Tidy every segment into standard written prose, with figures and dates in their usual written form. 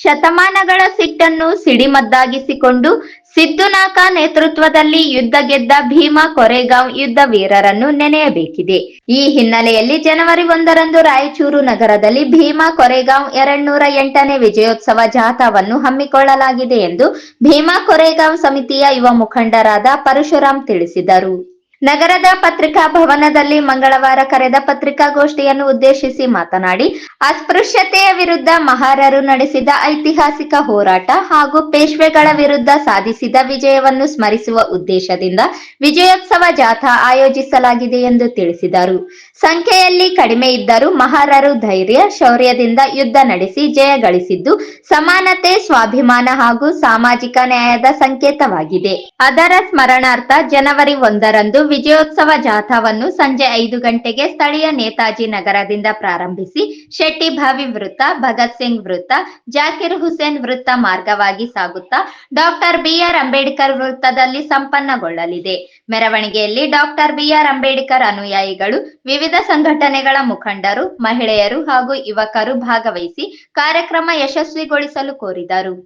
ಶತಮಾನಗಳ ಸಿಟ್ಟನ್ನು ಸಿಡಿಮದ್ದಾಗಿಸಿಕೊಂಡು ಸಿದ್ದುನಾಕ ನೇತೃತ್ವದಲ್ಲಿ ಯುದ್ಧ ಗೆದ್ದ ಭೀಮಾ ಕೊರೆಗಾಂವ್ ಯುದ್ಧ ವೀರರನ್ನು ನೆನೆಯಬೇಕಿದೆ. ಈ ಹಿನ್ನೆಲೆಯಲ್ಲಿ ಜನವರಿ 1ರಂದು ರಾಯಚೂರು ನಗರದಲ್ಲಿ ಭೀಮಾ ಕೊರೆಗಾಂವ್ 208ನೇ ವಿಜಯೋತ್ಸವ ಜಾಥಾವನ್ನು ಹಮ್ಮಿಕೊಳ್ಳಲಾಗಿದೆ ಎಂದು ಭೀಮಾ ಕೊರೆಗಾಂವ್ ಸಮಿತಿಯ ಯುವ ಮುಖಂಡರಾದ ಪರಶುರಾಮ್ ತಿಳಿಸಿದರು. ನಗರದ ಪತ್ರಿಕಾ ಭವನದಲ್ಲಿ ಮಂಗಳವಾರ ಕರೆದ ಪತ್ರಿಕಾಗೋಷ್ಠಿಯನ್ನು ಉದ್ದೇಶಿಸಿ ಮಾತನಾಡಿ, ಅಸ್ಪೃಶ್ಯತೆಯ ವಿರುದ್ಧ ಮಹಾರರು ನಡೆಸಿದ ಐತಿಹಾಸಿಕ ಹೋರಾಟ ಹಾಗೂ ಪೇಶ್ವೆಗಳ ವಿರುದ್ಧ ಸಾಧಿಸಿದ ವಿಜಯವನ್ನು ಸ್ಮರಿಸುವ ಉದ್ದೇಶದಿಂದ ವಿಜಯೋತ್ಸವ ಜಾಥಾ ಆಯೋಜಿಸಲಾಗಿದೆ ಎಂದು ತಿಳಿಸಿದರು. ಸಂಖ್ಯೆಯಲ್ಲಿ ಕಡಿಮೆ ಇದ್ದರೂ ಮಹಾರರು ಧೈರ್ಯ, ಶೌರ್ಯದಿಂದ ಯುದ್ಧ ನಡೆಸಿ ಜಯ ಗಳಿಸಿದ್ದು ಸಮಾನತೆ, ಸ್ವಾಭಿಮಾನ ಹಾಗೂ ಸಾಮಾಜಿಕ ನ್ಯಾಯದ ಸಂಕೇತವಾಗಿದೆ. ಅದರ ಸ್ಮರಣಾರ್ಥ ಜನವರಿ 1ರಂದು ವಿಜಯೋತ್ಸವ ಜಾಥಾವನ್ನು ಸಂಜೆ 5 ಗಂಟೆಗೆ ಸ್ಥಳೀಯ ನೇತಾಜಿ ನಗರದಿಂದ ಪ್ರಾರಂಭಿಸಿ ಶೆಟ್ಟಿಭಾವಿ ವೃತ್ತ, ಭಗತ್ ಸಿಂಗ್ ವೃತ್ತ, ಜಾಕಿರ್ ಹುಸೇನ್ ವೃತ್ತ ಮಾರ್ಗವಾಗಿ ಸಾಗುತ್ತಾ ಡಾಕ್ಟರ್ ಬಿಆರ್ ಅಂಬೇಡ್ಕರ್ ವೃತ್ತದಲ್ಲಿ ಸಂಪನ್ನಗೊಳ್ಳಲಿದೆ. ಮೆರವಣಿಗೆಯಲ್ಲಿ ಡಾಕ್ಟರ್ ಬಿಆರ್ ಅಂಬೇಡ್ಕರ್ ಅನುಯಾಯಿಗಳು, ವಿವಿಧ ಸಂಘಟನೆಗಳ ಮುಖಂಡರು, ಮಹಿಳೆಯರು ಹಾಗೂ ಯುವಕರು ಭಾಗವಹಿಸಿ ಕಾರ್ಯಕ್ರಮ ಯಶಸ್ವಿಗೊಳಿಸಲು ಕೋರಿದರು.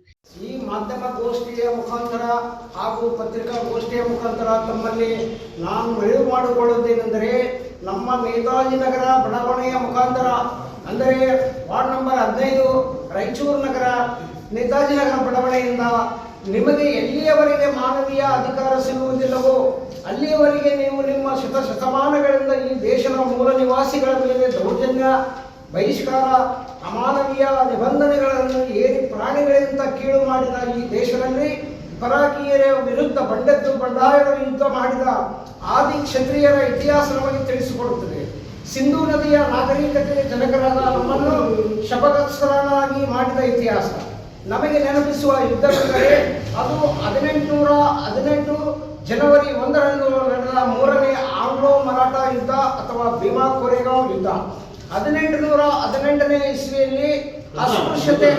ಈ ಮಾಧ್ಯಮ ಗೋಷ್ಠಿಯ ಮುಖಾಂತರ ಹಾಗೂ ಪತ್ರಿಕಾಗೋಷ್ಠಿಯ ಮುಖಾಂತರ ತಮ್ಮಲ್ಲಿ ನಾನು ಮನವಿ ಮಾಡಿಕೊಳ್ಳುವುದೇನೆಂದರೆ, ನಮ್ಮ ನೇತಾಜಿ ನಗರ ಬಡಾವಣೆಯ ಮುಖಾಂತರ ಅಂದರೆ ವಾರ್ಡ್ ನಂಬರ್ 15 ರಾಯಚೂರು ನಗರ ನೇತಾಜಿ ನಗರ ಬಡಾವಣೆಯಿಂದ ನಿಮಗೆ ಎಲ್ಲಿಯವರೆಗೆ ಮಾನವೀಯ ಅಧಿಕಾರ ಸಿಗುವುದಿಲ್ಲವೋ ಅಲ್ಲಿಯವರೆಗೆ ನೀವು ನಿಮ್ಮ ಶತಮಾನಗಳಿಂದ ಈ ದೇಶದ ಮೂಲ ನಿವಾಸಿಗಳ ಮೇಲೆ ದೌರ್ಜನ್ಯ, ಬಹಿಷ್ಕಾರ, ಅಮಾನವೀಯ ನಿಬಂಧನೆಗಳನ್ನು ಏರಿ ಪ್ರಾಣಿಗಳಿಂದ ಕೀಳು ಮಾಡಿದ ಈ ದೇಶದಲ್ಲಿ ಪರಾಕೀಯರ ವಿರುದ್ಧ ಬಂಡಾಯದ ಯುದ್ಧ ಮಾಡಿದ ಆದಿ ಕ್ಷತ್ರಿಯರ ಇತಿಹಾಸ ನಮಗೆ ತಿಳಿಸಿಕೊಡುತ್ತದೆ. ಸಿಂಧೂ ನದಿಯ ನಾಗರಿಕತೆಯ ಜನಕರಾದ ನಮ್ಮನ್ನು ಶಪಥಸ್ಥರಾಗಿ ಮಾಡಿದ ಇತಿಹಾಸ ನಮಗೆ ನೆನಪಿಸುವ ಯುದ್ಧವೆಂದರೆ ಅದು 1818 ಜನವರಿ 1ರಂದು ನಡೆದ 3ನೇ ಆಂಗ್ಲೋ ಮರಾಠ ಯುದ್ಧ ಅಥವಾ ಭೀಮಾ ಕೊರೆಗಾಂವ್ ಯುದ್ಧ. 1818ನೇ ಇಸ್ವಿಯಲ್ಲಿ ಅಸ್ಪೃಶ್ಯತೆ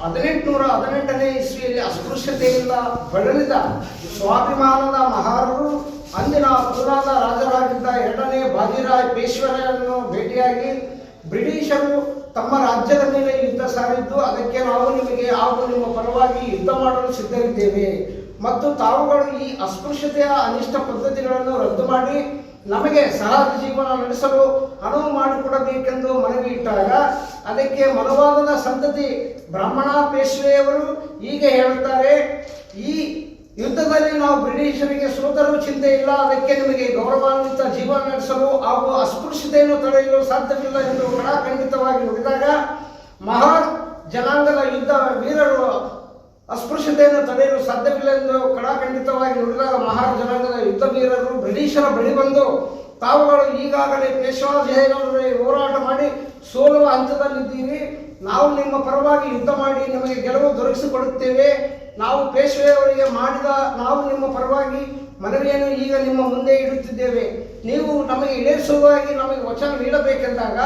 1818ನೇ ಇಸ್ವಿಯಲ್ಲಿ ಅಸ್ಪೃಶ್ಯತೆಯಿಂದ ಬಳಲಿದ ಸ್ವಾಭಿಮಾನದ ಮಹಾರರು ಅಂದಿನ ಪೂನಾದ ರಾಜರಾಗಿದ್ದ 2ನೇ ಬಾಜಿರಾಯ್ ಪೇಶ್ವರನ್ನು ಭೇಟಿಯಾಗಿ ಬ್ರಿಟಿಷರು ತಮ್ಮ ರಾಜ್ಯದ ಮೇಲೆ ಯುದ್ಧ ಸಾರಿದ್ದು, ಅದಕ್ಕೆ ನಾವು ನಿಮಗೆ ಹಾಗೂ ನಿಮ್ಮ ಪರವಾಗಿ ಯುದ್ಧ ಮಾಡಲು ಸಿದ್ಧರಿದ್ದೇವೆ ಮತ್ತು ತಾವುಗಳು ಈ ಅಸ್ಪೃಶ್ಯತೆಯ ಅನಿಷ್ಟ ಪದ್ಧತಿಗಳನ್ನು ರದ್ದು ಮಾಡಿ ನಮಗೆ ಸಹಜ ಜೀವನ ನಡೆಸಲು ಅನುವು ಮಾಡಿಕೊಡಬೇಕೆಂದು ಮನವಿ ಇಟ್ಟಾಗ ಅದಕ್ಕೆ ಮನವಾದದ ಸಂತತಿ ಬ್ರಾಹ್ಮಣ ಪೇಶ್ವೆಯವರು ಹೀಗೆ ಹೇಳುತ್ತಾರೆ, ಈ ಯುದ್ಧದಲ್ಲಿ ನಾವು ಬ್ರಿಟಿಷರಿಗೆ ಸೋತರೂ ಚಿಂತೆ ಇಲ್ಲ, ಅದಕ್ಕೆ ನಿಮಗೆ ಗೌರವಾನ್ವಿತ ಜೀವನ ನಡೆಸಲು ಹಾಗೂ ಅಸ್ಪೃಶ್ಯತೆಯನ್ನು ತಡೆಯಲು ಸಾಧ್ಯವಿಲ್ಲ ಎಂದು ಖಡಾಖಂಡಿತವಾಗಿ ನುಡಿದಾಗ ಮಹಾನ್ ಜನಾಂಗದ ಯುದ್ಧ ವೀರರು ಅಸ್ಪೃಶ್ಯತೆಯನ್ನು ತಡೆಯಲು ಸಾಧ್ಯವಿಲ್ಲ ಎಂದು ಖಡಾಖಂಡಿತವಾಗಿ ನುಡಿದಾಗ ಮಹಾನ್ ಜನಾಂಗದ ಯುದ್ಧ ವೀರರು ಬ್ರಿಟಿಷರ ಬಳಿ ಬಂದು ತಾವುಗಳು ಈಗಾಗಲೇ ಪೇಶ್ವಾ ಜಯಗಳ ಹೋರಾಟ ಮಾಡಿ ಸೋಲುವ ಹಂತದಲ್ಲಿದ್ದೀರಿ, ನಾವು ನಿಮ್ಮ ಪರವಾಗಿ ಯುದ್ಧ ಮಾಡಿ ನಿಮಗೆ ಗೆಲುವು ದೊರಕಿಸಿಕೊಡುತ್ತೇವೆ, ನಾವು ಪೇಶ್ವೆಯವರಿಗೆ ಮಾಡಿದ ನಾವು ನಿಮ್ಮ ಪರವಾಗಿ ಮನವಿಯನ್ನು ಈಗ ನಿಮ್ಮ ಮುಂದೆ ಇಡುತ್ತಿದ್ದೇವೆ, ನೀವು ನಮಗೆ ಈಡೇರಿಸುವುದಾಗಿ ನಮಗೆ ವಚನ ನೀಡಬೇಕೆಂದಾಗ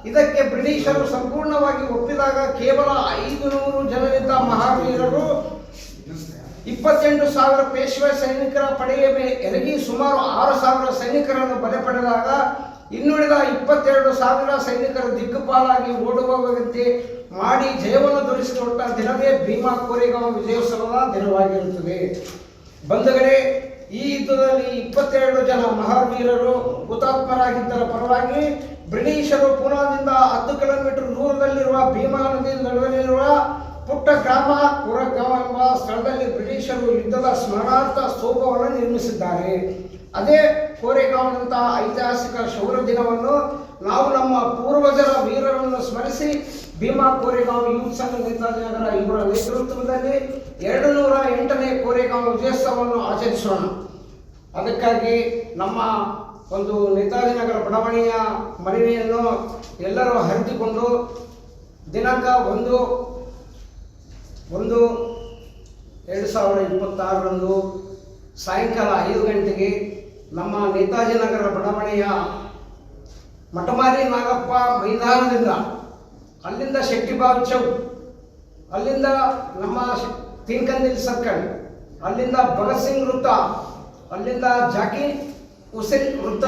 ಇದಕ್ಕೆ ಬ್ರಿಟಿಷರು ಸಂಪೂರ್ಣವಾಗಿ ಒಪ್ಪಿದಾಗ ಕೇವಲ 500 ಜನರಿದ್ದ ಮಹಾವೀರರು 28,000 ಪೇಶ್ವೆ ಸೈನಿಕರ ಪಡೆಯ ಮೇಲೆ ಎರಗಿ ಸುಮಾರು 6,000 ಸೈನಿಕರನ್ನು ಬಲೆ ಪಡೆದಾಗ ಇನ್ನುಳಿದ 22,000 ಸೈನಿಕರು ದಿಕ್ಕುಪಾಲಾಗಿ ಓಡುವಂತೆ ಮಾಡಿ ಜಯವನ್ನು ದೊರಕಿಸಿಕೊಟ್ಟ ದಿನವೇ ಭೀಮಾ ಕೊರೆಗಾಂವ್ ವಿಜಯೋತ್ಸವದ ದಿನವಾಗಿರುತ್ತದೆ. ಬಂಧುಗಳೇ, ಈ ಯುದ್ಧದಲ್ಲಿ 22 ಜನ ಮಹಾವೀರರು ಹುತಾತ್ಮರಾಗಿದ್ದರ ಪರವಾಗಿ ಬ್ರಿಟಿಷರು ಪೂನಾದಿಂದ 10 ಕಿಲೋಮೀಟರ್ ದೂರದಲ್ಲಿರುವ ಭೀಮಾ ನದಿ ನಡುವಲ್ಲಿರುವ ಪುಟ್ಟ ಗ್ರಾಮ ಕೊರೆಗಾಂವ್ ಎಂಬ ಸ್ಥಳದಲ್ಲಿ ಬ್ರಿಟಿಷರು ಯುದ್ಧದ ಸ್ಮರಣಾರ್ಥ ಸ್ತೂಪವನ್ನು ನಿರ್ಮಿಸಿದ್ದಾರೆ. ಅದೇ ಕೊರೆಗಾಂವ್ನಂತಹ ಐತಿಹಾಸಿಕ ಶೌರ್ಯ ದಿನವನ್ನು ನಾವು ನಮ್ಮ ಪೂರ್ವಜರ ವೀರರನ್ನು ಸ್ಮರಿಸಿ ಭೀಮಾ ಕೊರೆಗಾಂವ್ ಯೂತ್ ಸಂಘ ನೇತಾಜಿ ನಗರ ಇವರ ನೇತೃತ್ವದಲ್ಲಿ 208ನೇ ಕೊರೆಗಾಂವ್ ವಿಜಯೋತ್ಸವವನ್ನು ಆಚರಿಸೋಣ. ಅದಕ್ಕಾಗಿ ನಮ್ಮ ಒಂದು ನೇತಾಜಿ ನಗರ ಬಡಾವಣೆಯ ಮನವಿಯನ್ನು ಎಲ್ಲರೂ ಹರಿದುಕೊಂಡು ದಿನಾಂಕ 1/1/2026ರಂದು ಸಾಯಂಕಾಲ 5 ಗಂಟೆಗೆ ನಮ್ಮ ನೇತಾಜಿ ನಗರ ಬಡಾವಣೆಯ ಮಠಮಾರಿ ನಾಗಪ್ಪ ಮೈದಾನದಿಂದ, ಅಲ್ಲಿಂದ ಶೆಟ್ಟಿಬಾವಿ ಚೌಕ್, ಅಲ್ಲಿಂದ ನಮ್ಮ ತೀನ್ಕಂದಿಲ್ ಸರ್ಕಲ್, ಅಲ್ಲಿಂದ ಭಗತ್ ಸಿಂಗ್ ವೃತ್ತ, ಅಲ್ಲಿಂದ ಜಾಕಿರ್ ಹುಸೇನ್ ವೃತ್ತ,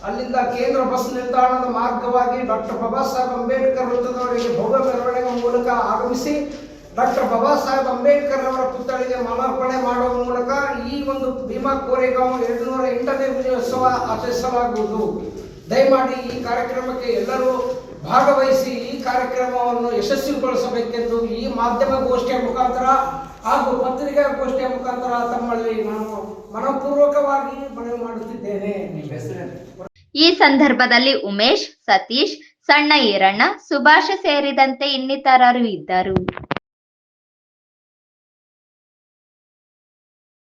ಅಲ್ಲಿಂದ ಕೇಂದ್ರ ಬಸ್ ನಿಲ್ದಾಣದ ಮಾರ್ಗವಾಗಿ ಡಾಕ್ಟರ್ ಬಾಬಾ ಸಾಹೇಬ್ ಅಂಬೇಡ್ಕರ್ ವೃತ್ತದವರೆಗೆ ಭವ್ಯ ಮೆರವಣಿಗೆ ಮೂಲಕ ಆಗಮಿಸಿ ಡಾಕ್ಟರ್ ಬಾಬಾ ಸಾಹೇಬ್ ಅಂಬೇಡ್ಕರ್ ಅವರ ಪುತ್ಥಳಿಗೆ ಮಾಲಾರ್ಪಣೆ ಮಾಡುವ ಮೂಲಕ ಈ ಒಂದು ಭೀಮಾ ಕೋರೆಗಾಂವ್ 208ನೇ ವಿಜಯೋತ್ಸವ ಆಚರಿಸಲಾಗುವುದು. ದಯಮಾಡಿ ಈ ಕಾರ್ಯಕ್ರಮಕ್ಕೆ ಎಲ್ಲರೂ ಭಾಗವಹಿಸಿ ಈ ಕಾರ್ಯಕ್ರಮವನ್ನು ಯಶಸ್ವಿಗೊಳಿಸಬೇಕೆಂದು ಈ ಮಾಧ್ಯಮ ಗೋಷ್ಠಿಯ ಮುಖಾಂತರ ಹಾಗೂ ಪತ್ರಿಕಾ ಗೋಷ್ಠಿಯ ಮುಖಾಂತರ ತಮ್ಮಲ್ಲಿ ನಾನು ಮನಪೂರ್ವಕವಾಗಿ ಮನವಿ ಮಾಡುತ್ತಿದ್ದೇನೆ. ಈ ಸಂದರ್ಭದಲ್ಲಿ ಉಮೇಶ್, ಸತೀಶ್, ಸಣ್ಣ ಈರಣ್ಣ, ಸುಭಾಷ ಸೇರಿದಂತೆ ಇನ್ನಿತರರು ಇದ್ದರು.